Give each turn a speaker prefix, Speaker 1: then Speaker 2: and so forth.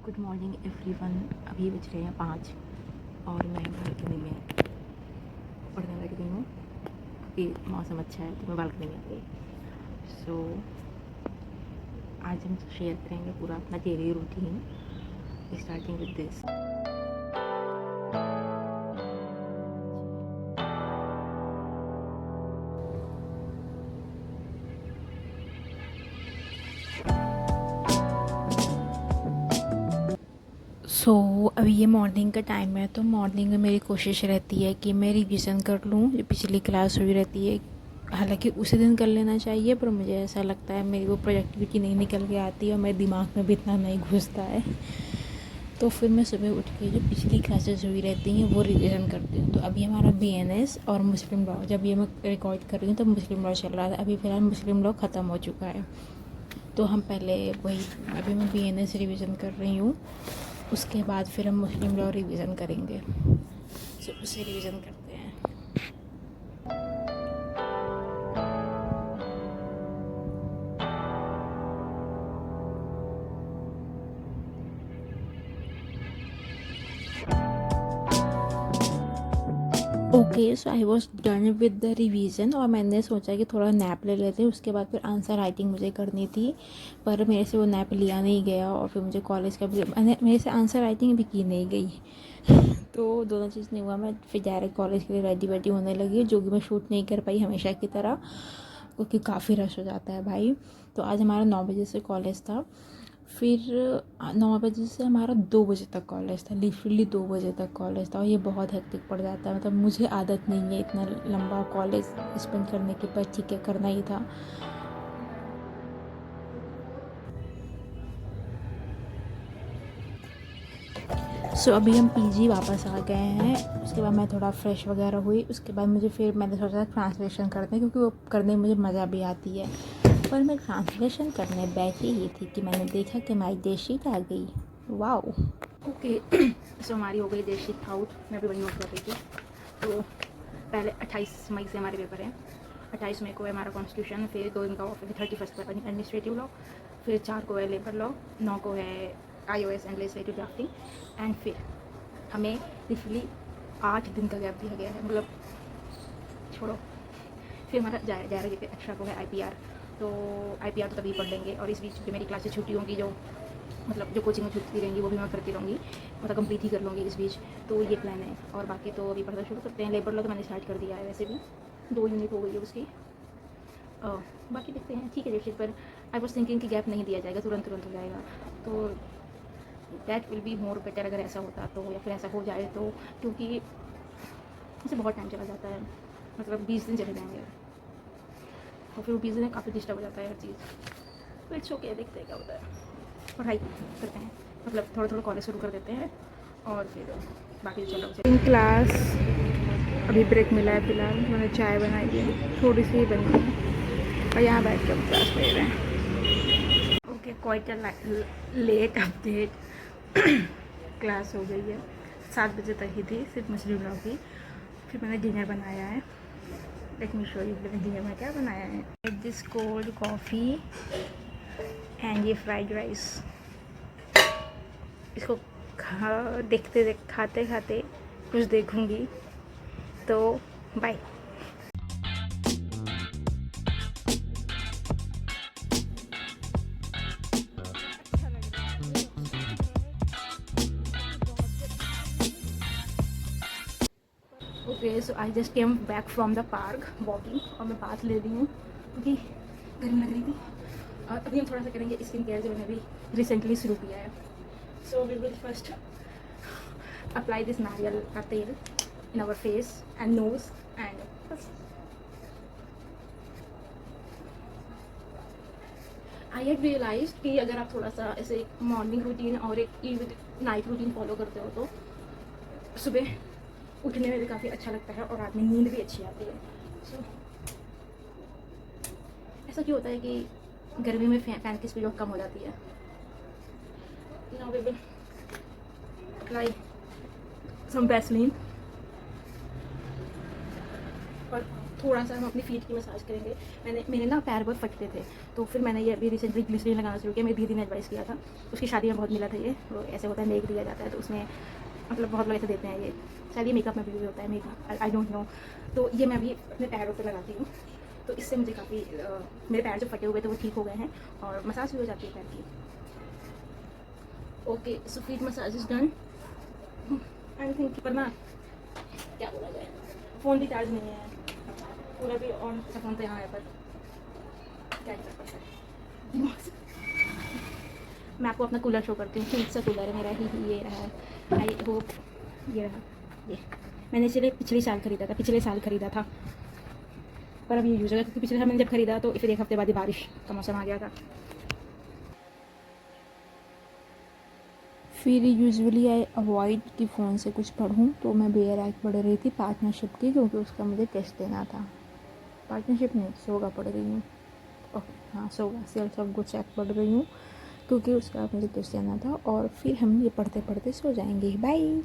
Speaker 1: Good morning everyone. अभी बज रहे हैं 5 और मैं बालकनी में पढ़ने लग गई हूँ क्योंकि मौसम अच्छा है तो मैं बालकनी में आ गई। सो आज हम शेयर करेंगे पूरा अपना daily routine starting with this. अभी ये मॉर्निंग का टाइम है तो मॉर्निंग में मेरी कोशिश रहती है कि मैं रिवीजन कर लूँ जो पिछली क्लास हुई रहती है। हालांकि उसी दिन कर लेना चाहिए पर मुझे ऐसा लगता है मेरी वो प्रोडक्टिविटी नहीं निकल के आती है और मेरे दिमाग में भी इतना नहीं घुसता है। तो फिर मैं सुबह उठ के जो पिछली क्लासेस हुई रहती हैं वो रिवीजन करती हूँ। तो अभी हमारा BNS और मुस्लिम लॉ, जब ये मैं रिकॉर्ड कर रही हूँ तो मुस्लिम लॉ चल रहा था। अभी फ़िलहाल मुस्लिम लॉ ख़त्म हो चुका है तो हम पहले वही, अभी मैं BNS रिवीजन कर रही हूँ, उसके बाद फिर हम मुस्लिम लॉ रिवीजन करेंगे। सो उसे रिवीजन करते हैं। Okay, so I was done with the revision और मैंने सोचा कि थोड़ा नैप ले लेते हैं। उसके बाद फिर आंसर राइटिंग मुझे करनी थी पर मेरे से वो नैप लिया नहीं गया और फिर मुझे कॉलेज का भी मेरे से आंसर राइटिंग भी की नहीं गई तो दोनों चीज़ नहीं हुआ। मैं फिर डायरेक्ट कॉलेज के लिए रेडी होने लगी, जो कि मैं शूट नहीं कर पाई हमेशा की तरह क्योंकि काफ़ी रश हो जाता है भाई। तो आज हमारा 9 बजे से कॉलेज था, फिर 9 बजे से हमारा 2 बजे तक कॉलेज था, लिटरली 2 बजे तक कॉलेज था और ये बहुत हेक्टिक पड़ जाता है। मतलब मुझे आदत नहीं है इतना लंबा कॉलेज स्पेंड करने के, पर ठीक है करना ही था। अभी हम PG वापस आ गए हैं। उसके बाद मैं थोड़ा फ्रेश वगैरह हुई, उसके बाद मैंने सोचा ट्रांसलेशन करते हैं क्योंकि वो करने में मुझे मज़ा भी आती है। पर मैं ट्रांसलेशन करने बैठी ही थी कि मैंने देखा कि हमारी डेटशीट आ गई। Wow, okay. सो हमारी हो गई डेटशीट आउट। मैं भी वही नोट कर रही थी। तो पहले 28 मई से हमारे पेपर हैं। 28 मई को है हमारा कॉन्स्टिट्यूशन, फिर 2 दिन का ऑफ, फिर 31 को है एडमिनिस्ट्रेटिव लॉ, फिर 4 को है लेबर लॉ, 9 को है IOS and legislative drafting, and फिर हमें लिटरली 8 दिन का गैप दिया गया है। मतलब छोड़ो, फिर हमारा 11 बजे एक्स्ट्रा को है IPR। तो IPR तो तभी पढ़ लेंगे और इस बीच भी मेरी क्लासेस छुट्टी होंगी, जो मतलब जो कोचिंग में छुट्टी रहेंगी वो भी मैं करती रहूँगी, मतलब कंप्लीट ही कर लूँगी इस बीच। तो ये प्लान है और बाकी तो अभी पढ़ना शुरू करते हैं। लेबर लॉ तो मैंने स्टार्ट कर दिया है, वैसे भी 2 यूनिट हो गई है उसकी। बाकी देखते हैं, ठीक है डेटशीट पर आई वॉज थिंकिंग कि गैप नहीं दिया जाएगा, तुरंत हो जाएगा, तो that will be more better अगर ऐसा होता तो, या फिर ऐसा हो जाए तो, क्योंकि इससे बहुत टाइम चला जाता है, मतलब 20 दिन चले जाएंगे और फिर वो 20 दिन काफ़ी डिस्टर्ब हो जाता है हर चीज़। तो इट्स ओके, देखते हैं क्या होता है। पढ़ाई करते हैं, मतलब थोड़ा थोड़ा कॉलेज शुरू कर देते हैं और फिर बाकी चलो इन क्लास। अभी ब्रेक मिला है फिलहाल, मैंने चाय बनाई है, थोड़ी सी बनी है और यहाँ बैठ के हम क्लास ले रहे हैं। Okay, quite late update. Class हो गई है, 7 बजे तक ही थी, सिर्फ मुस्लिम लॉ की। फिर मैंने डिनर बनाया है, लेट मी शो यू मैंने डिनर में क्या बनाया है। दिस कोल्ड कॉफ़ी एंड ये फ्राइड राइस। इसको खाते खाते कुछ देखूंगी, तो bye. Okay, so I just came back from the park walking और मैं बात ले रही हूँ क्योंकि गर्मी लग रही थी। और अभी हम थोड़ा सा करेंगे स्किन केयर, जो मैंने अभी रिसेंटली शुरू किया है। So we will first apply this नारियल का तेल in our face and nose and बस। आई हैड रियलाइज कि अगर आप थोड़ा सा ऐसे मॉर्निंग रूटीन और एक नाइट रूटीन फॉलो करते हो तो सुबह उठने में भी काफ़ी अच्छा लगता है और रात में नींद भी अच्छी आती है। सो ऐसा क्यों होता है कि गर्मी में फैन की स्पीड कम हो जाती है। Now we will apply some Vaseline और थोड़ा सा हम अपनी फीट की मसाज करेंगे। मेरे ना पैर बहुत फटते थे, तो फिर मैंने ये अभी रिसेंटली ग्लिसरीन लगाना शुरू किया। मेरी दीदी ने एडवाइस किया था, उसकी शादी में बहुत मिला था ये। वो ऐसे होता है, मेक दिया जाता है, तो उसमें मतलब बहुत लोग ऐसे देते हैं ये। शायद ये मेकअप में भी होता है, may be, I don't know. तो ये मैं अभी अपने पैरों पर लगाती हूँ, तो इससे मुझे काफ़ी मेरे पैर जो फटे हुए थे वो ठीक हो गए हैं और मसाज भी हो जाती है पैर की। Okay, so feet massage is done. I think पर ना क्या बोला जाए, फ़ोन भी चार्ज नहीं है, पूरा भी ऑन फ़ोन तो यहाँ है, पर क्या कर सकता है दिमाग से। मैं आपको अपना कूलर शो करती हूँ। क्यूट सा कूलर है मेरा, ही ये रहा है। आई होप ये रहा, ये मैंने इसीलिए पिछले साल ख़रीदा था, पर अब ये यूज़ होगा, क्योंकि पिछले साल मैंने जब ख़रीदा तो फिर एक हफ्ते बाद ही बारिश का मौसम आ गया था। फिर यूजुअली आई अवॉइड कि फ़ोन से कुछ पढ़ूँ, तो मैं बेयर एक्ट पढ़ रही थी पार्टनरशिप की, क्योंकि उसका मुझे टेस्ट देना था। पार्टनरशिप नहीं, सोगा पढ़ रही हूँ। ओके हाँ, सोगा सेल्स ऑफ गुड्स एक्ट पढ़ रही हूँ, क्योंकि उसका मुझे टेस्ट देना था। और फिर हम ये पढ़ते पढ़ते सो जाएंगे। बाय।